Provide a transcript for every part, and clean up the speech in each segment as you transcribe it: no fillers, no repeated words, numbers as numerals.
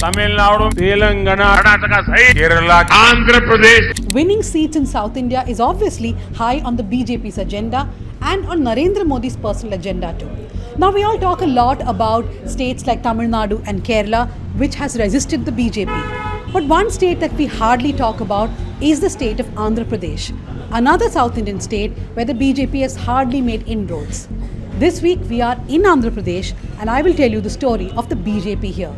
तमिलनाडु, तेलंगाना, कर्नाटका सहित Kerala, Andhra Pradesh. Winning seats in South India is obviously high on the BJP's agenda and on Narendra Modi's personal agenda too. Now we all talk a lot about states like Tamil Nadu and Kerala, which has resisted the BJP. But one state that we hardly talk about is the state of Andhra Pradesh, another South Indian state where the BJP has hardly made inroads. This week we are in Andhra Pradesh and I will tell you the story of the BJP here.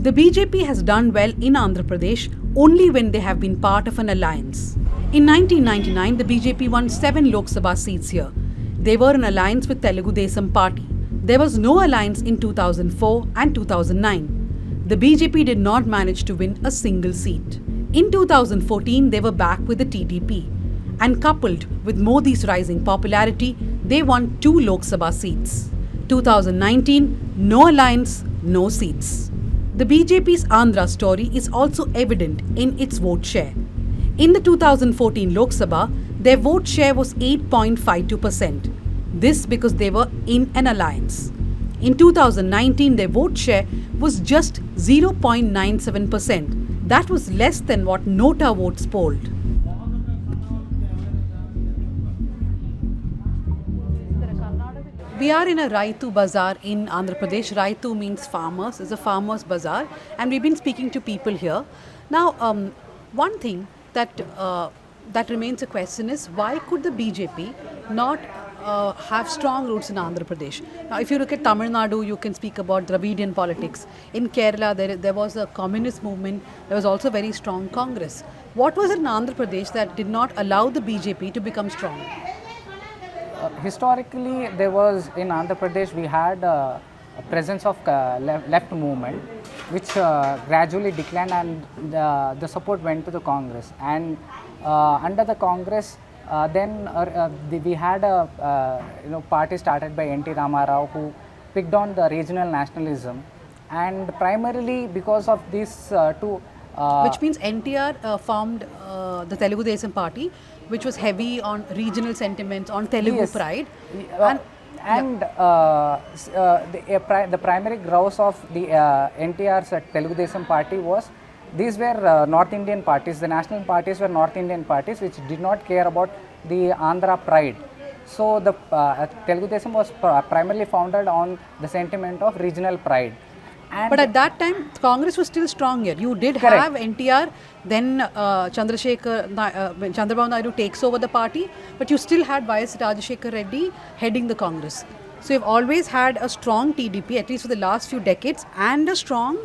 The BJP has done well in Andhra Pradesh only when they have been part of an alliance. In 1999, the BJP won 7 Lok Sabha seats here. They were in alliance with Telugu Desam Party. There was no alliance in 2004 and 2009. The BJP did not manage to win a single seat. In 2014, they were back with the TDP. And coupled with Modi's rising popularity, they won 2 Lok Sabha seats. 2019, no alliance, no seats. The BJP's Andhra story is also evident in its vote share. In the 2014 Lok Sabha, their vote share was 8.52%. This because they were in an alliance. In 2019, their vote share was just 0.97%. That was less than what Nota votes polled. We are in a Raitu Bazaar in Andhra Pradesh. Raitu means farmers, it's a farmers bazaar, and we've been speaking to people here. Now, one thing that remains a question is why could the BJP not have strong roots in Andhra Pradesh? Now, if you look at Tamil Nadu, you can speak about Dravidian politics. In Kerala, there was a communist movement. There was also very strong Congress. What was it in Andhra Pradesh that did not allow the BJP to become strong? Historically, there was in Andhra Pradesh, we had a presence of left movement, which gradually declined, and the support went to the Congress. And under the Congress, we had a party started by N.T. Ramarao who picked on the regional nationalism, and primarily because of these two. Which means NTR formed the Telugu Desam Party, which was heavy on regional sentiments, on Telugu pride. The primary grouse of the NTR's Telugu Desam Party was these were North Indian parties. The national parties were North Indian parties which did not care about the Andhra pride. So the Telugu Desam was primarily founded on the sentiment of regional pride. But at that time, Congress was still strong here. You did have NTR, then Chandrababu Naidu takes over the party, but you still had Y.S. Rajashekar Reddy heading the Congress. So you've always had a strong TDP, at least for the last few decades, and a strong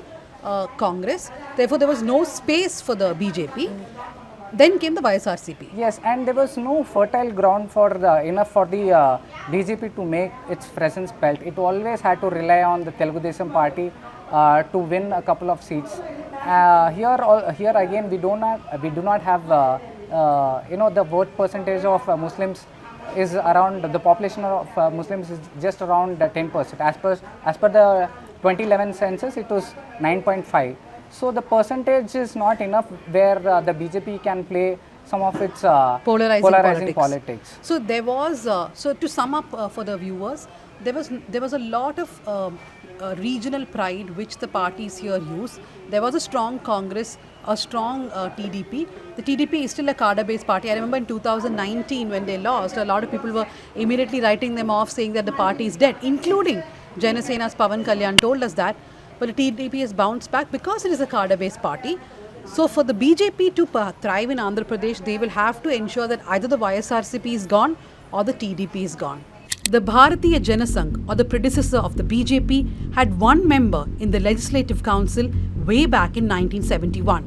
Congress. Therefore, there was no space for the BJP. Then came the YSRCP. Yes, and there was no fertile ground enough for the BJP to make its presence felt. It always had to rely on the Telugu Desam Party to win a couple of seats. Here again, we do not have the vote percentage of Muslims is around, the population of Muslims is just around 10%. As per the 2011 census, it was 9.5. So the percentage is not enough where the BJP can play some of its polarizing politics. So there was, so to sum up for the viewers, there was a lot of regional pride which the parties here use. There was a strong Congress, a strong TDP. The TDP is still a cadre-based party. I remember in 2019 when they lost, a lot of people were immediately writing them off, saying that the party is dead, including Janasena's Pawan Kalyan told us that. But the TDP has bounced back because it is a cadre-based party. So for the BJP to thrive in Andhra Pradesh, they will have to ensure that either the YSRCP is gone or the TDP is gone. The Bharatiya Janasangh, or the predecessor of the BJP, had one member in the Legislative Council way back in 1971.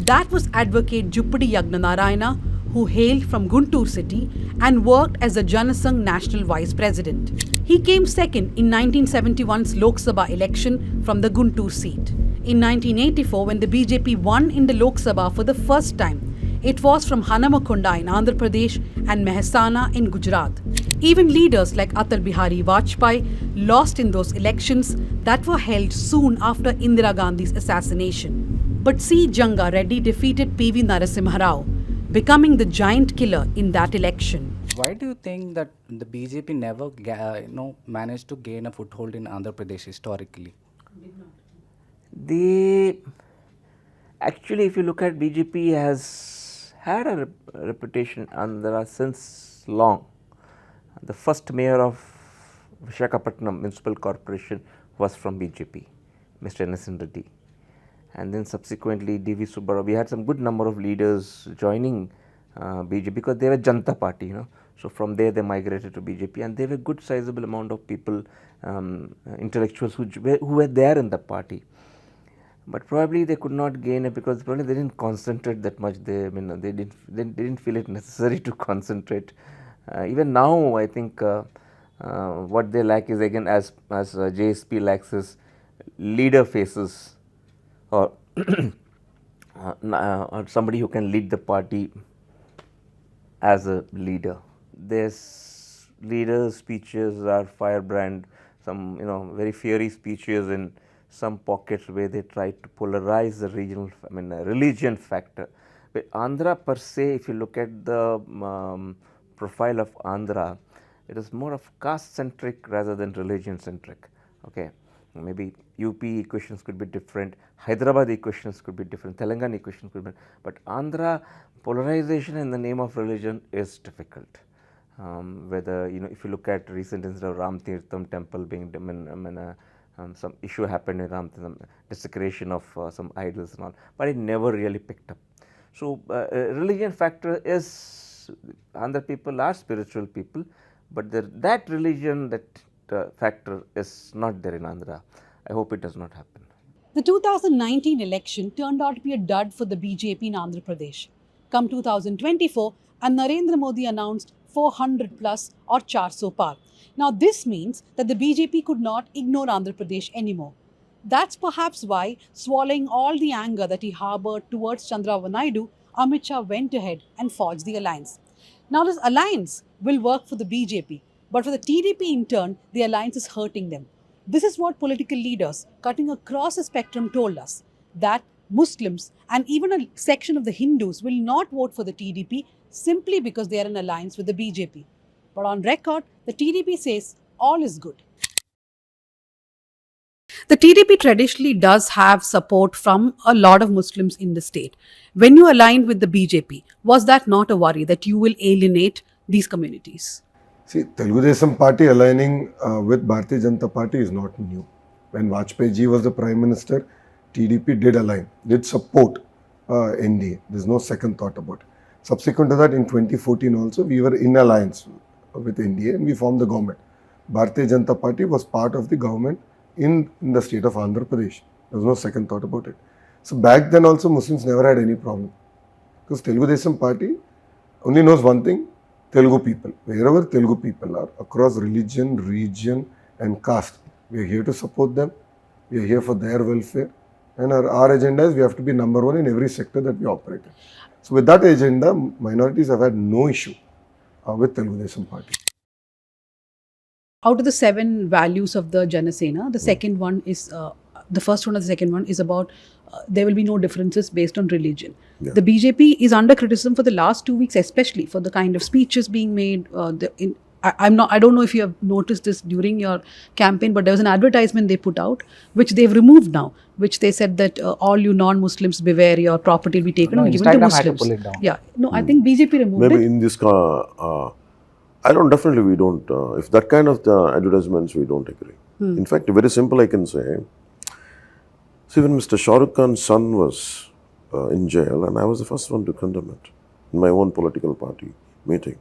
That was Advocate Juppadi Yagnanarayana, who hailed from Guntur city and worked as the Janasangh National Vice President. He came second in 1971's Lok Sabha election from the Guntur seat. In 1984, when the BJP won in the Lok Sabha for the first time, it was from Hanamakonda in Andhra Pradesh and Mehsana in Gujarat. Even leaders like Atal Bihari Vajpayee lost in those elections that were held soon after Indira Gandhi's assassination. But C. Janga Reddy defeated P.V. Narasimha Rao. becoming the giant killer in that election. Why do you think that the BJP never managed to gain a foothold in Andhra Pradesh historically? They actually, if you look at BJP, has had a reputation in Andhra since long. The first mayor of Visakhapatnam Municipal Corporation was from BJP, Mr. N.S. Reddy. And then subsequently D.V. Subbarao. We had some good number of leaders joining BJP because they were Janata Party, So from there they migrated to BJP, and there were good sizable amount of people, intellectuals who were there in the party. But probably they could not gain it because probably they didn't concentrate that much. They didn't feel it necessary to concentrate. Even now, I think what they lack is again, as JSP lacks, is leader faces, or or somebody who can lead the party as a leader. Their leaders' speeches are firebrand, some very fiery speeches in some pockets where they try to polarize the regional, religion factor. But Andhra per se, if you look at the profile of Andhra, it is more of caste centric rather than religion centric. Okay, maybe UP equations could be different, Hyderabad equations could be different, Telangana equations could be different, but Andhra polarization in the name of religion is difficult. Whether if you look at recent incident of Ram Tirtham temple being some issue happened in Ram Tirtham, desecration of some idols and all, but it never really picked up. So religion factor is, Andhra people are spiritual people, but that religion, that factor is not there in Andhra. I hope it does not happen. The 2019 election turned out to be a dud for the BJP in Andhra Pradesh. Come 2024, and Narendra Modi announced 400 plus or 400 par. Now this means that the BJP could not ignore Andhra Pradesh anymore. That's perhaps why, swallowing all the anger that he harbored towards Chandrababu Naidu, Amit Shah went ahead and forged the alliance. Now this alliance will work for the BJP, but for the TDP in turn, the alliance is hurting them. This is what political leaders cutting across the spectrum told us, that Muslims and even a section of the Hindus will not vote for the TDP simply because they are in alliance with the BJP. But on record, the TDP says all is good. The TDP traditionally does have support from a lot of Muslims in the state. When you aligned with the BJP, was that not a worry that you will alienate these communities? See, Telugu Desam Party aligning with Bharatiya Janata Party is not new. When Vajpayee ji was the Prime Minister, TDP did align, did support NDA. There's no second thought about it. Subsequent to that, in 2014 also, we were in alliance with NDA and we formed the government. Bharatiya Janata Party was part of the government in the state of Andhra Pradesh. There was no second thought about it. So back then also, Muslims never had any problem. Because Telugu Desam Party only knows one thing, Telugu people. Wherever Telugu people are, across religion, region and caste, we are here to support them. We are here for their welfare. And our agenda is we have to be number one in every sector that we operate in. So with that agenda, minorities have had no issue with Telugu Desam Party. Out of the 7 values of the Janasena, the second one is, the first one and the second one is about there will be no differences based on religion. Yeah. The BJP is under criticism for the last 2 weeks, especially for the kind of speeches being made. I don't know if you have noticed this during your campaign, but there was an advertisement they put out, which they've removed now, which they said that all you non-Muslims beware, your property will be taken and given to Instagram had to Muslims. pull it down. Yeah, no, I think BJP removed Maybe it. in this, definitely we don't, if that kind of the advertisements, we don't agree. In fact, very simple I can say, see when Mr. Shah Rukh Khan's son was in jail, and I was the first one to condemn it in my own political party meeting.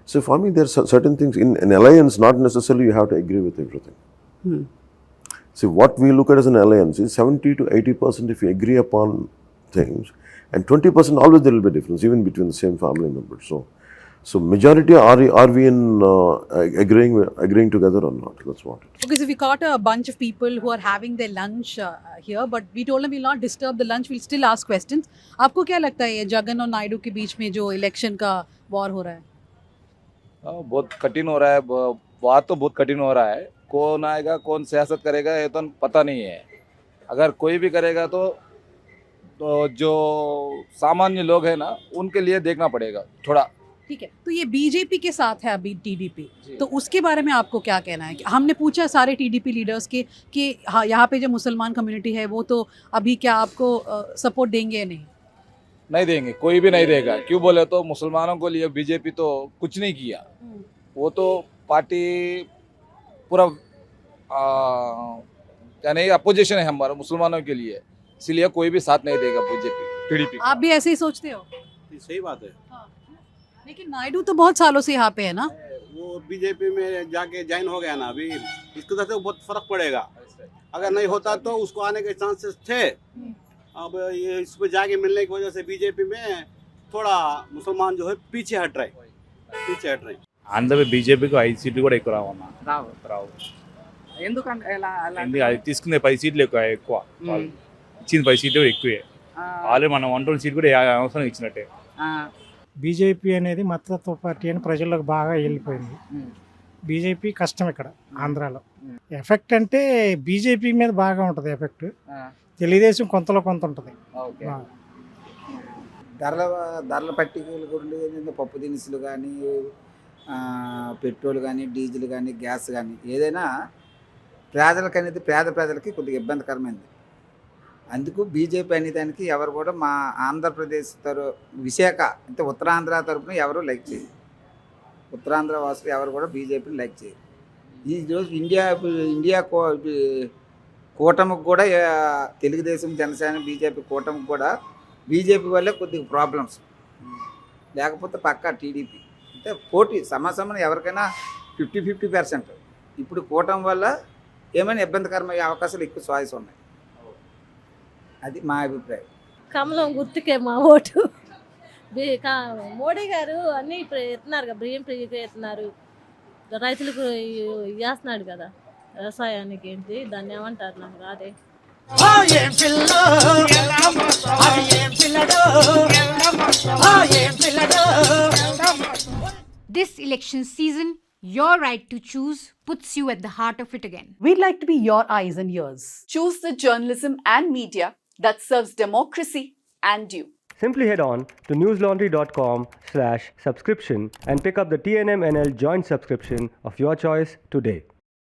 So for me, there are certain things in an alliance, not necessarily you have to agree with everything. See, what we look at as an alliance is 70 to 80% if you agree upon things, and 20% always there will be a difference, even between the same family members. So majority are we in agreeing together or not? That's what it is. Because if we caught a bunch of people who are having their lunch here, but we told them we'll not disturb the lunch, we'll still ask questions. आपको क्या लगता है ये जगन और नायडू के बीच में जो election का वॉर हो रहा है? बहुत कठिन हो रहा है, बात तो बहुत कठिन हो रहा है. कौन आएगा, कौन सियासत करेगा, ये तो पता नहीं है. अगर कोई भी करेगा तो तो जो सामान्य लोग हैं ना उनके लिए देखना पड़ेगा थोड़ा। ठीक है, तो ये बीजेपी के साथ है अभी टीडीपी, तो उसके बारे में आपको क्या कहना है? कि हमने पूछा सारे टीडीपी लीडर्स के कि हाँ, यहाँ पे जो मुसलमान कम्युनिटी है वो तो अभी क्या आपको सपोर्ट देंगे या नहीं? नहीं देंगे, कोई भी नहीं देगा। क्यों बोले तो मुसलमानों के लिए बीजेपी तो कुछ नहीं किया। वो तो पार्टी पूरा यानी अपोजिशन है हमारा मुसलमानों के लिए, इसलिए कोई भी साथ नहीं देगा बीजेपी टीडीपी। आप भी ऐसे ही सोचते हो? सही बात है। हाँ। लेकिन नायडू तो बहुत सालों से यहाँ पे है ना। वो बीजेपी में जाके ज्वाइन हो गया ना, अभी इसकी वजह से बहुत फर्क पड़ेगा। अगर नहीं होता तो उसको आने के चांसेस थे। अब ये इस पे जाके मिलने की वजह से बीजेपी में थोड़ा मुसलमान जो है पीछे हट रहे। ఆంధ్ర బీజేపీకి 5 సీట్లు కూడా ఎక్కువ రావన్నా రావు ఎందుకంటే ఎందుకు అది తీసుకునే 10 సీట్లు ఎక్కువ వాళ్ళు ఇచ్చిన 10 సీట్లు కూడా ఎక్కువే ఆల్రెడీ మనం 120 సీట్లు కూడా అవసరం ఇచ్చినట్టే. బీజేపీ అనేది మతతత్వ పార్టీ అని ప్రజల్లోకి బాగా వెళ్ళిపోయింది. బీజేపీ కష్టం ఇక్కడ ఆంధ్రాలో. ఎఫెక్ట్ అంటే బీజేపీ మీద బాగా ఉంటుంది ఎఫెక్ట్, తెలుగుదేశం కొంతలో కొంత ఉంటుంది. ధరల పట్టికలు కూడా పప్పు దినుసులు కానీ పెట్రోల్ కానీ డీజిల్ కానీ గ్యాస్ కానీ ఏదైనా పేదలకు అనేది పేద ప్రజలకి కొద్దిగా ఇబ్బందికరమైంది. అందుకు బీజేపీ అనే దానికి ఎవరు కూడా మా ఆంధ్రప్రదేశ్ విశాఖ అంటే ఉత్తరాంధ్ర తరపున ఎవరు లైక్ చేయరు. ఉత్తరాంధ్ర వాసులు ఎవరు కూడా బీజేపీని లైక్ చేయరు. ఈరోజు ఇండియా కూటమికి కూడా తెలుగుదేశం జనసేన బీజేపీ కూటమికి కూడా బీజేపీ వల్లే కొద్దిగా ప్రాబ్లమ్స్, లేకపోతే పక్కా టీడీపీ అంటే పోటీ సమాసమం ఎవరికైనా 50-50%. ఇప్పుడు కూటమి వల్ల ఏమైనా ఇబ్బందికరమయ్యే అవకాశాలు ఎక్కువ చాయిస్ ఉన్నాయి. అది మా అభిప్రాయం. కమలం గుర్తుకే మా ఓటు. మోడీ గారు అన్నీ ఇప్పుడు ఎత్తున్నారు కదా, బియ్యం ఫ్రీగా ఎత్తున్నారు, రైతులకు వేస్తున్నాడు కదా, వ్యవసాయానికి ఏంటి దాన్ని ఏమంటారు నాకు రాదే. This election season, your right to choose puts you at the heart of it again. We'd like to be your eyes and ears. Choose the journalism and media that serves democracy and you. Simply head on to newslaundry.com/subscription and pick up the TNMNL joint subscription of your choice today.